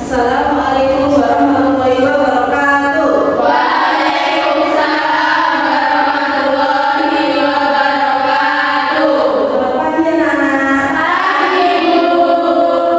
Assalamualaikum warahmatullahi wabarakatuh. Waalaikumsalam warahmatullahi wabarakatuh. Selamat pagi anak-anak. Pagi Bu.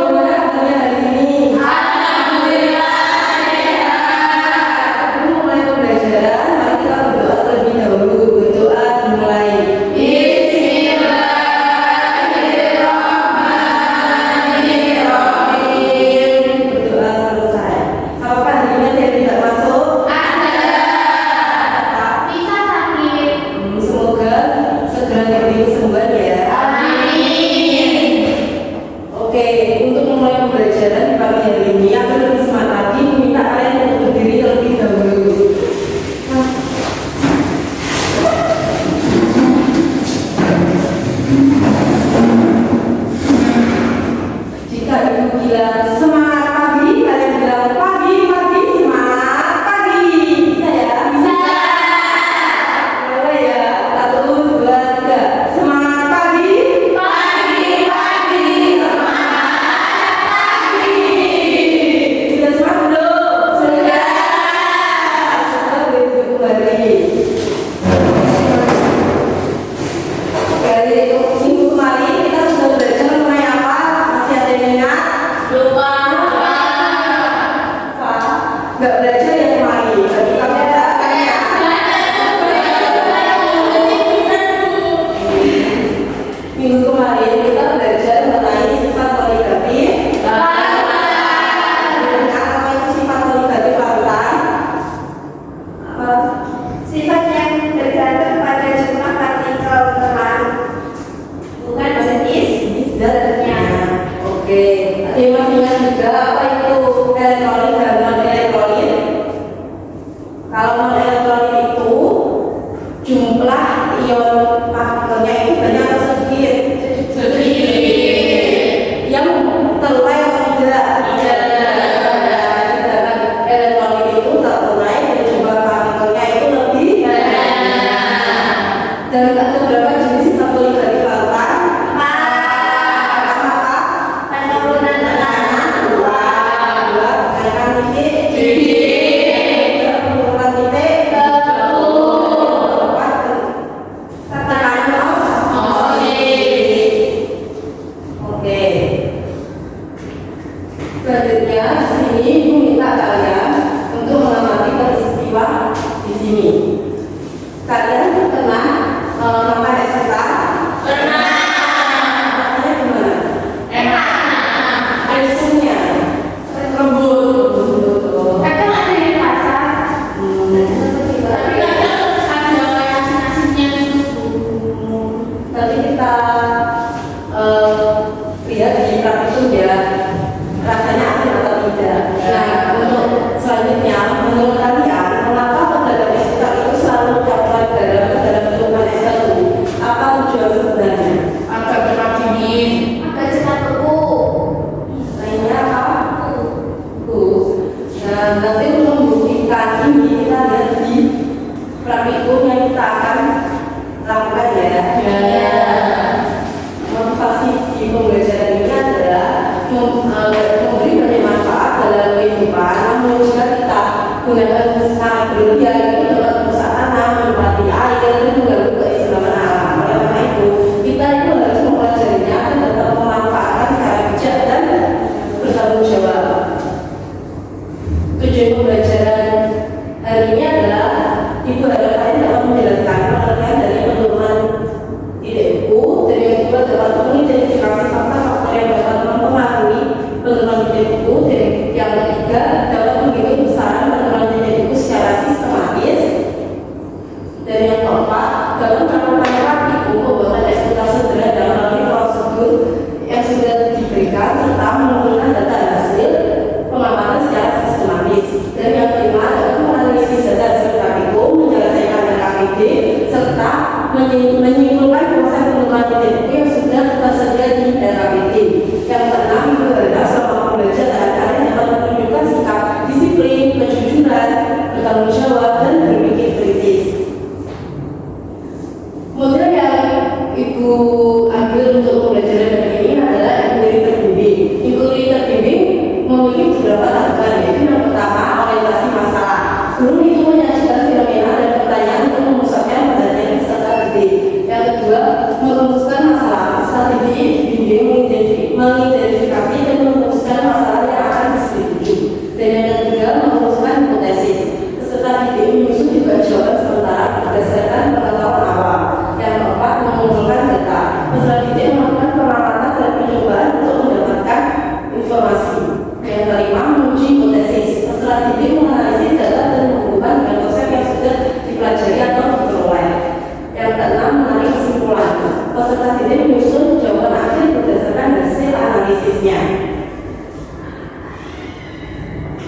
Gimana kabarnya hari ini? Alhamdulillah sehat. Sebelum mulai pembelajaran, mari kita berdoa terlebih dahulu. Berdoa dimulai. Bismillahirrahmanirrahim. Berdoa selesai. Apakah hari ini ada yang tidak masuk? Ada. Bisa sakit. Semoga segera diberi kesembuhan ya. Amin. Oke, untuk memulai pembelajaran di pagi hari ini akan lebih semangat lagi, meminta kalian untuk berdiri terlebih dahulu. Jika ibu bilang semangat pagi, kalian bilang pagi, pagi, semangat pagi. Bisa ya? Bisa. Boleh ya? 1, 2, 3. Semangat pagi. Pagi-pagi semangat pagi. Sudah semangat belum? Sudah. Sudah begitu kembali. Dari minggu kemarin kita sudah belajar mengenai apa? Masih ada yang ingat? Lupa. Apa? Nggak belajar yang kemarin. Tapi kamu ada tanya. Minggu kemarin kita belajar mengenai sifat kualitatif. Ingat apa itu sifat kualitatif larutan? Apa? Sifat yang tergantung pada jumlah partikel teman, bukan jenis Zatnya. Oke. Ada yang masih ingat juga apa itu elektrolit dan non elektrolit? Kalau non elektrolit itu jumlah ion partikelnya itu banyak atau sedikit? Yang terurai atau tidak? Sedangkan elektrolit itu tak terurai dan jumlah partikelnya itu lebih banyak. Dan ada berapa jenis sifat kualitatif larutan? penurunan tekanan, Dua, tekanan titik, penurunan titik, empat, tekanan Oke. Selanjutnya di sini ibu minta kalian untuk mengamati peristiwa di sini. Kalian pernah makan es ketan? Rasanya gimana? Teksturnya lembut. Kadang ada yang rasa, tapi kadang ada kayak asin-asinnya gitu. Nanti kita lihat di praktikum ya, rasanya asin atau tidak. Nah, untuk selanjutnya, menurut kalian, mengapa pedagang es ketan itu selalu mencampurkan garam ke dalam minuman es batu? Apa tujuan sebenarnya? Agak cepat dingin. agar cepat beku. Lainnya apa? Nah, nanti untuk membuktikan ini kita lihat di praktikum yang kita akan lakukan ya. Motivasi di pembelajaran ini adalah memberi banyak manfaat dalam kehidupan, namun jika kita gunakan sangat berlebihan itu dapat merusak tanah, menikmati air, dan mengganggu keseimbangan alam. Oleh karena itu, kita itu harus mempelajarinya dan tetap memanfaatkan secara bijak dan bertanggung jawab. Tujuan pembelajaran hari ini adalah ibu harap kalian dapat menjelaskan pengertian dari penurunan titik buku, dan yang kedua dapat mengidentifikasi fakta-fakta yang dapat mempengaruhi penurunan titik buku, dan yang ketiga dapat menghitung besaran penurunan titik buku secara sistematis, dan yang keempat dapat melakukan praktikum pembuatan ekspektasi sederhana dalam melalui prosedur yang sudah diberikan serta mengumpulkan data hasil informasi. Yang kelima, menguji hipotesis. Peserta didik menganalisis data dan menghubungkan dengan konsep yang sudah dipelajari atau diperoleh. Yang keenam, menarik kesimpulan. Peserta didik menyusun jawaban akhir berdasarkan hasil analisisnya.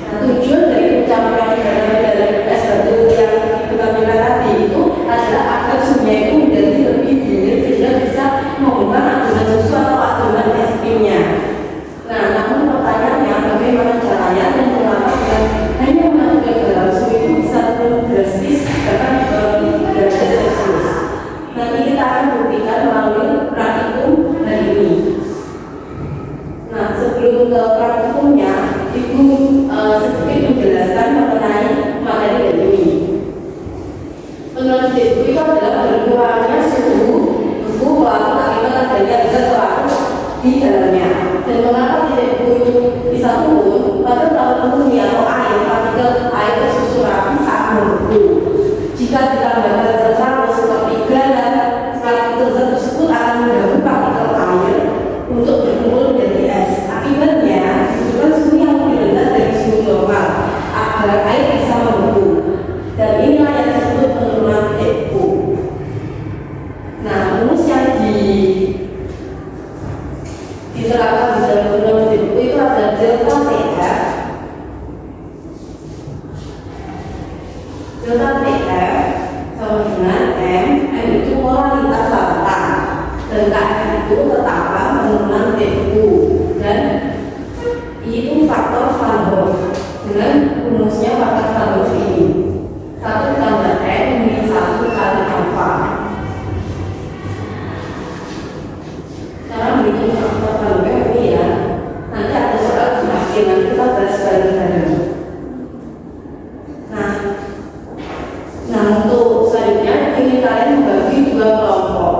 Nah, tujuan dari pencapaian dalam S1 yang kita tadi itu adalah agar sungai itu menjadi lebih dingin sehingga bisa membuka adonan susu atau adonan es krimnya. Nah, namun pertanyaannya bagaimana caranya dan mengapa dengan hanya memasukkan ke dalam suhu itu bisa turun drastis bahkan derajat Celcius. Nanti kita akan buktikan melalui praktikum hari ini. Nah, sebelum ke praktikumnya, Ibu sedikit menjelaskan mengenai materi hari ini. Menurut Ibu itu adalah berkurangnya suhu tubuh pelaku akibat adanya zat pelaku di dalamnya. Dan mengapa titik buku itu bisa turun? Pada tahun bumi atau air, partikel air tersusun rapi saat membeku. Jika ditambahkan zat pelaku seperti garam, partikel zat tersebut akan mengganggu partikel air untuk berkumpul menjadi es. Akibatnya, dibutuhkan suhu yang lebih rendah dari suhu normal agar air bisa membeku. Dan inilah yang disebut penurunan titik buku. Nah, rumus yang diterapkan di dalam penurunan titik buku itu adalah delta TF. Delta TF sama dengan M itu moralitas lautan, dan KF itu tetapan penurunan titik buku, dan I itu faktor Van Hoff dengan rumusnya faktor Van Hoff ini 1 tambah N min 1 kali alfa. Cara menghitung faktor Van Hoff ini ya, nanti ada soal di akhir, nanti kita bahas bareng-bareng. Nah, untuk selanjutnya ingin kalian membagi dua kelompok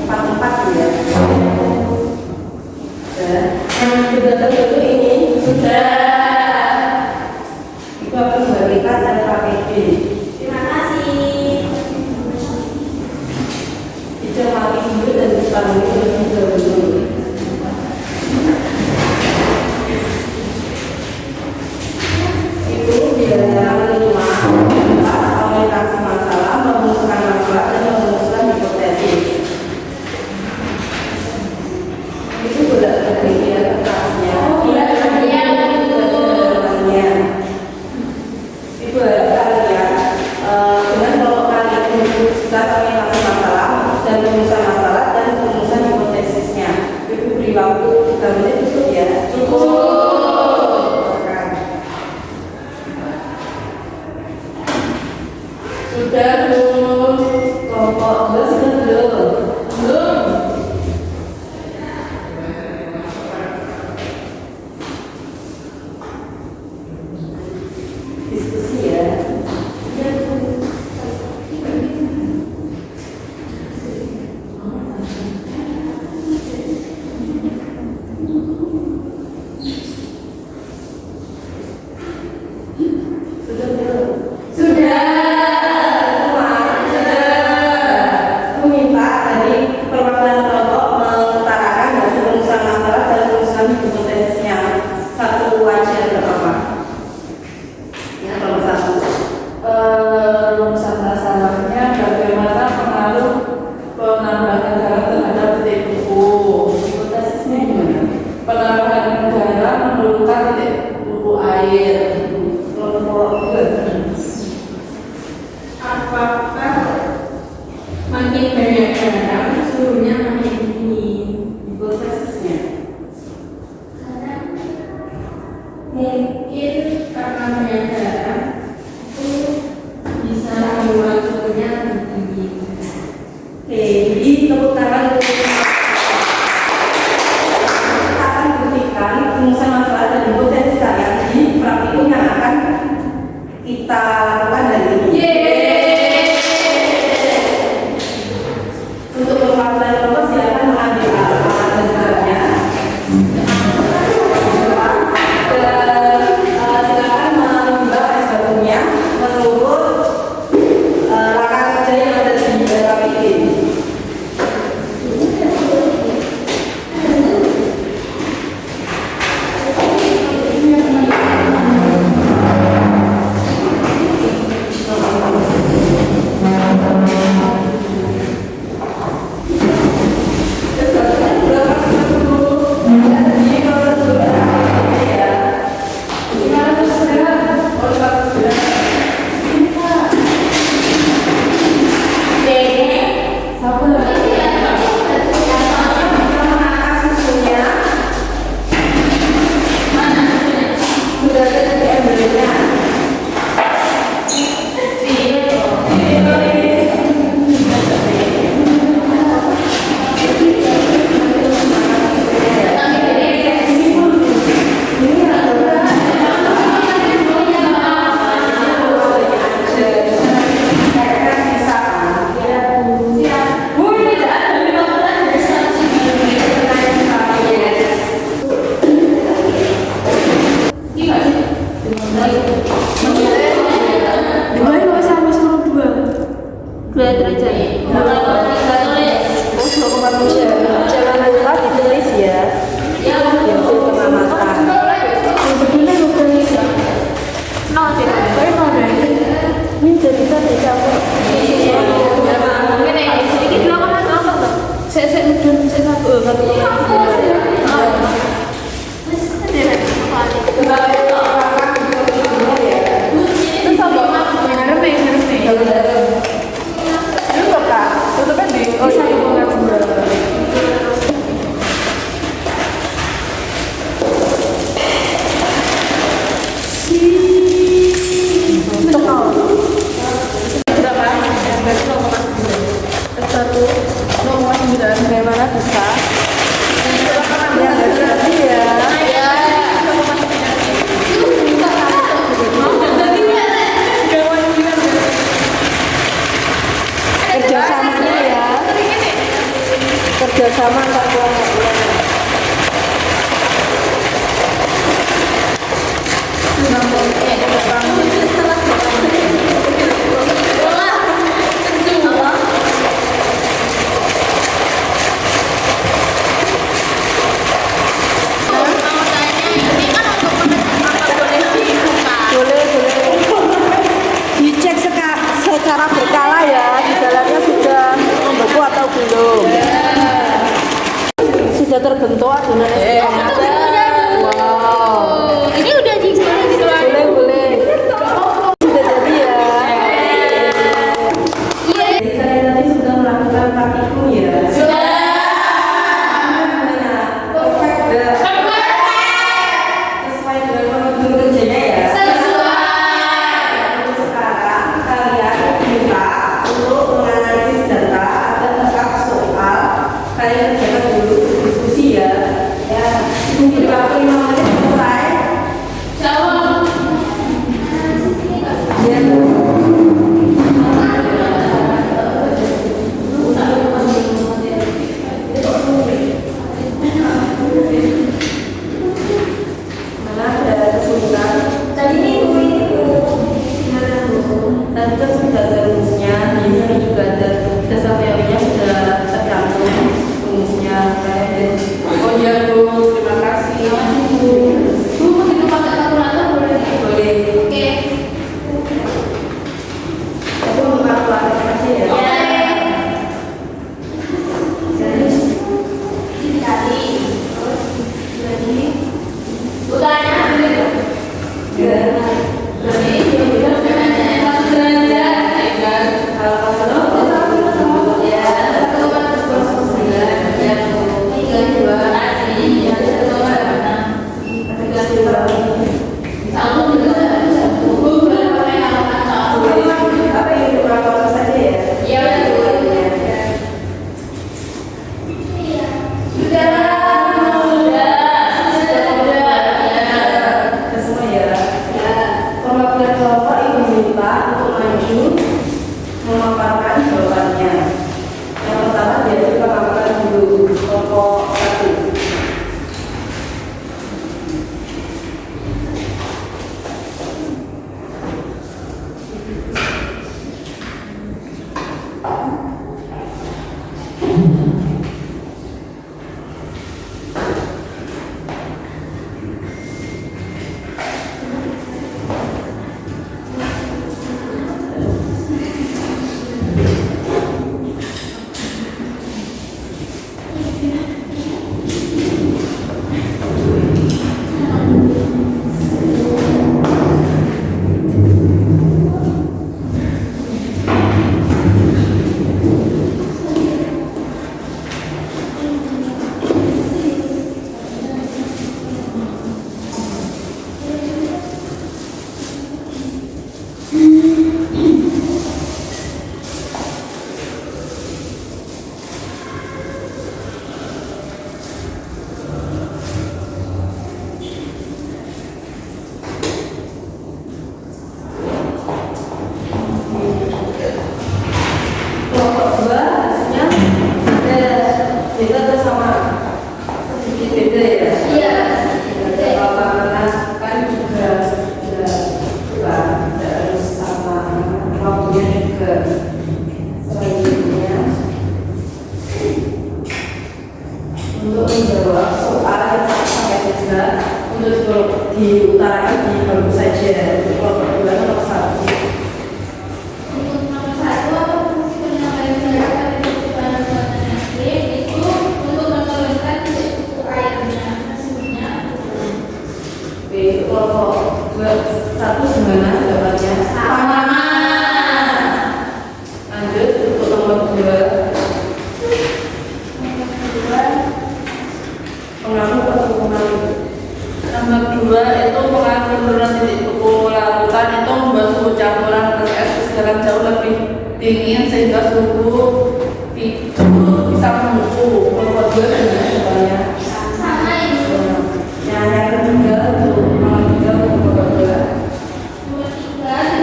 4-4 ya. Yang sudah tentu ini sudah Ibu akan membagikan dan KPD. Terima kasih. Dicermati dulu dan dipahami lebih dahulu. Itu biasanya 5 orientasi masalah, merumuskan masalah dan merumuskan hipotesis. Itu bolak-balik ya kertasnya. Ibu harapkan ya, dengan kelompok kalian merumuskan orientasi masalah dan rumusan masalah dan rumusan hipotesisnya. Ibu beri waktu 3 menit cukup ya? Sudah belum? Kelompok 2 sudah belum? Belum? Diskusi ya. Sudah belum? Sudah. Aku minta dari perwakilan kelompok mengutarakan hasil rumusan masalah dan rumusan hipotesisnya. Satu wajar pertama. Ya, nomor 1. Rumusan masalahnya bagaimana pengaruh penambahan garam terhadap titik buku. Hipotesisnya gimana? Penambahan garam menurunkan titik buku air. Kelompok 2. Apakah makin banyak garam suhunya makin dingin? Hipotesisnya Mungkin karena banyak garam itu bisa membuat suhunya lebih dingin. oke, jadi tepuk tangan untuk kita akan buktikan rumusan masalah dan hipotesis kalian di praktikum yang akan kita lakukan hari ini. Untuk perwakilan kelompok silakan mengambil alat dan garamnya. Dan silakan Wow. Ini udah di boleh. Sudah jadi ya. Jadi kalian tadi sudah melakukan praktikum ya? Sesuai dengan prosedur kerjanya ya? Untuk sekarang kalian diminta untuk menganalisis data dan lengkap soal. Kalian kerjakan dulu diskusi ya. Ya, tunggu waktu 5 menit selesai. Ya. Mana ada kesulitan? Tadi kan sudah ada rumusnya, di sini juga ada dasar teorinya sudah tercantum rumusnya. Kalian oh ya Bu, terima kasih. Boleh. Aku mau kalkulator aja ya. Apa yang kalkulator saja ya? Kita semua ya. Perwakilan kelompok ibu minta untuk maju memaparkan jawabannya. Yang pertama biasa kita paparkan dulu kelompok 1. Kelompok 2 hasilnya ada beda atau sama? Sedikit beda ya? Iya. Karena kan juga tidak harus sama waktunya juga. Selanjutnya untuk menjawab soal yang sampai juga untuk diutarakan di baru saja untuk kelompok 2 nomor 1. Kelompok 1 gimana jawabannya? Sama. Lanjut untuk nomor 2. Pengaruh atau pengaruh? Nomor 2 itu pengaruh penurunan titik suhu lautan itu membuat suhu campuran gas es dalam jauh lebih dingin sehingga suhu itu bisa membeku. Kelompok 2 gimana jawabannya? Yang ketiga untuk nomor 3 untuk kelompok 2.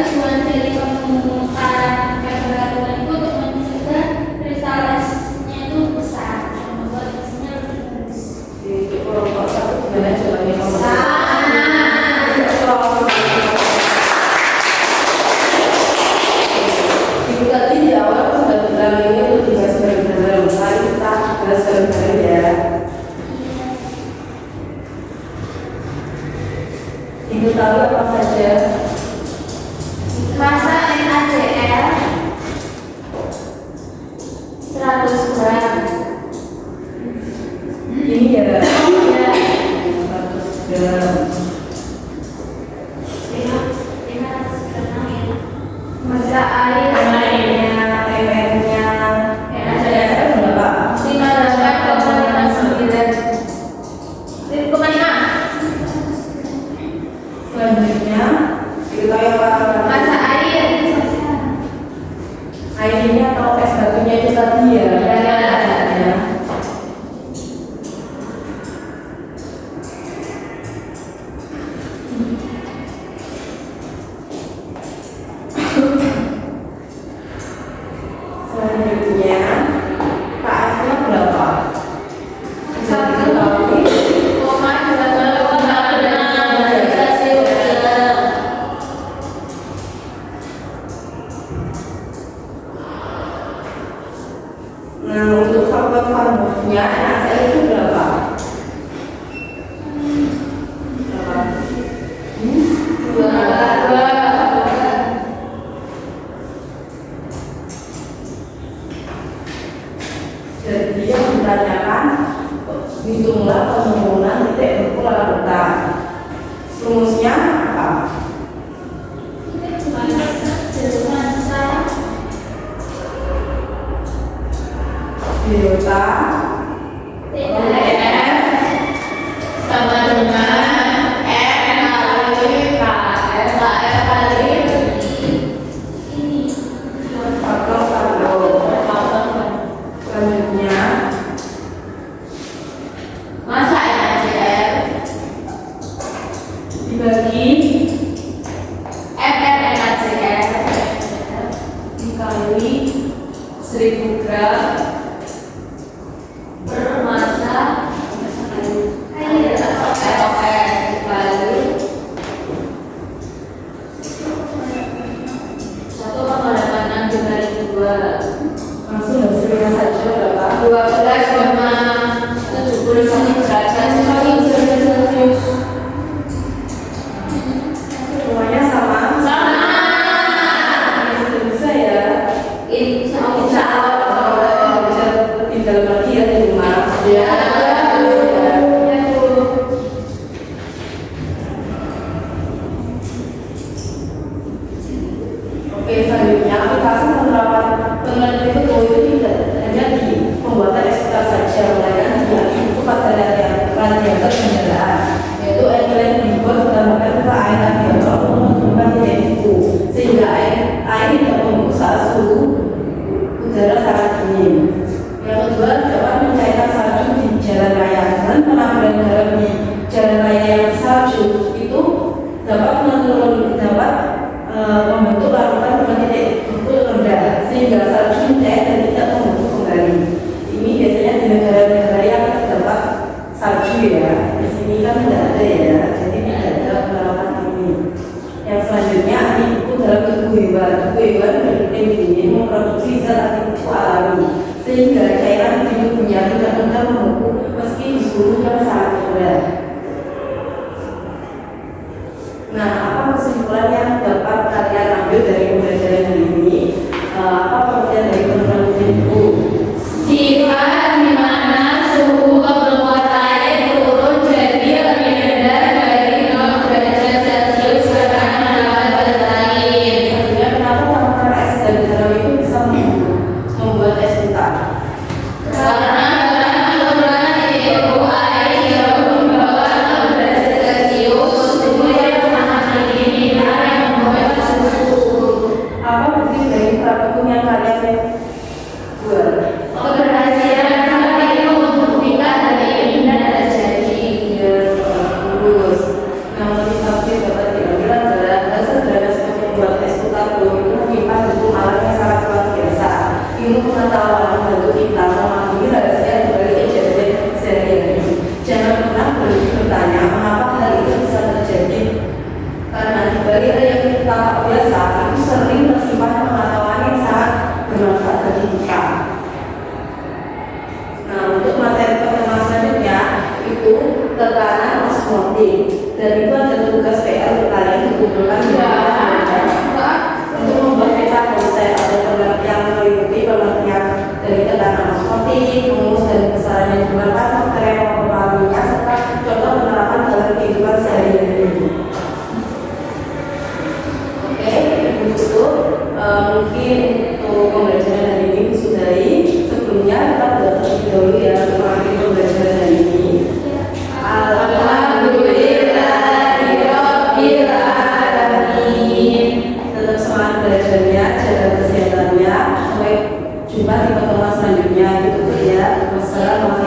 Tujuan dari pemutaran peraturan itu untuk mencegah kristalisasinya itu besar, membuat isinya lebih halus. Untuk kelompok 1 gimana jawabannya? Nomor 2. Ibu tadi di awal sudah bilang ini untuk dibahas bareng-bareng. Mari kita bahas bareng-bareng ya. Ibu tahu apa saja? Masa NaCl 100 gram. Ini ya. tadi ya. Ya. Selanjutnya, Pak Asma berapa? Satu. Koma Nah, untuk faktor farmofnya anak saya itu berapa? Berapa? dua. Jadi yang ditanyakan, hitunglah penurunan titik beku larutan. Rumusnya apa? Delta sama dengan R kali KF kali faktor farmo. Selanjutnya masa NaCl dibagi NaCl dikali 1000 gram per masa Air. kali 1,86 dikali 2 langsung hasilnya saja berapa? 12,71 derajat Celcius. Semuanya sama? Sama. Sudah bisa ya? Insya Insya Allah. Allah bisa tinggal lagi ya di rumah. Ya. Oke, selanjutnya aplikasi penerapan penelitian itu tidak hanya di pembuatan ekspor saja, melainkan di itu pada radiator kendaraan, yaitu etilen glikol ditambahkan ke air radiator untuk menurunkan titik beku, sehingga air tidak membeku saat suhu udara sangat dingin. Yang kedua, dapat mencairkan salju di jalan raya. Dengan penambahan garam di jalan raya yang salju itu dapat membentuk larutan dengan titik beku rendah sehingga salju mencair dan tidak membentuk kembali. Ini biasanya di negara-negara yang terdapat salju ya. Di sini kan tidak ada ya, jadi tidak ada penerapan ini. Yang selanjutnya ini beku dalam tubuh hewan. Tubuh hewan beriklim dingin memproduksi zat anti beku alami sehingga cairan di tubuhnya tidak mudah membeku meski di suhu yang sangat rendah. Nah, apa kesimpulan yang dapat kalian ambil dari pembelajaran hari ini? Apa pengertian dari penurunan beku? Sifat di mana suhu keberuan air turun jadi lebih rendah dari 0 derajat Celcius karena mendapat lain. Sebenarnya kenapa tanaman es dan garam itu bisa membuat es buta? Karena keberuan titik beku air jauh di bawah 0 derajat Celcius, suhu yang sangat tinggi yang membuat suhu. Apa bukti dari praktikum yang kalian buat? Keberhasilan kami membuktikan hal ini dan terjadi. Ya, bagus. Yang lebih pasti dapat diambil adalah hasil dari seperti membuat es buta itu menyimpan hukum alam yang sangat luar biasa. Ilmu pengetahuan membantu kita memahami rahasia dari kejadian sehari-hari. Jangan pernah bertanya mengapa hal itu bisa terjadi. Karena di balik hal yang kita tak biasa itu sering tersimpan pengetahuan yang sangat bermanfaat bagi kita. Nah, untuk materi pertemuan selanjutnya itu tekanan osmotik, dan itu ada tugas PR untuk kalian dikumpulkan di untuk membuat peta konsep atau pengertian meliputi pengertian dari tekanan osmotik, rumus dan besarannya jumlahkan faktor yang mempengaruhinya serta contoh penerapan dalam kehidupan sehari-hari. Oke, itu mungkin untuk pembelajaran hari ini disudahi. Sebelumnya kita terlebih dahulu ya untuk mengakhiri pembelajaran hari ini. Alhamdulillahirabbil alamin. Tetap semangat belajarnya, jaga kesehatannya. Sampai jumpa jumpa di pertemuan selanjutnya. Gitu ya. Wassalamualaikum.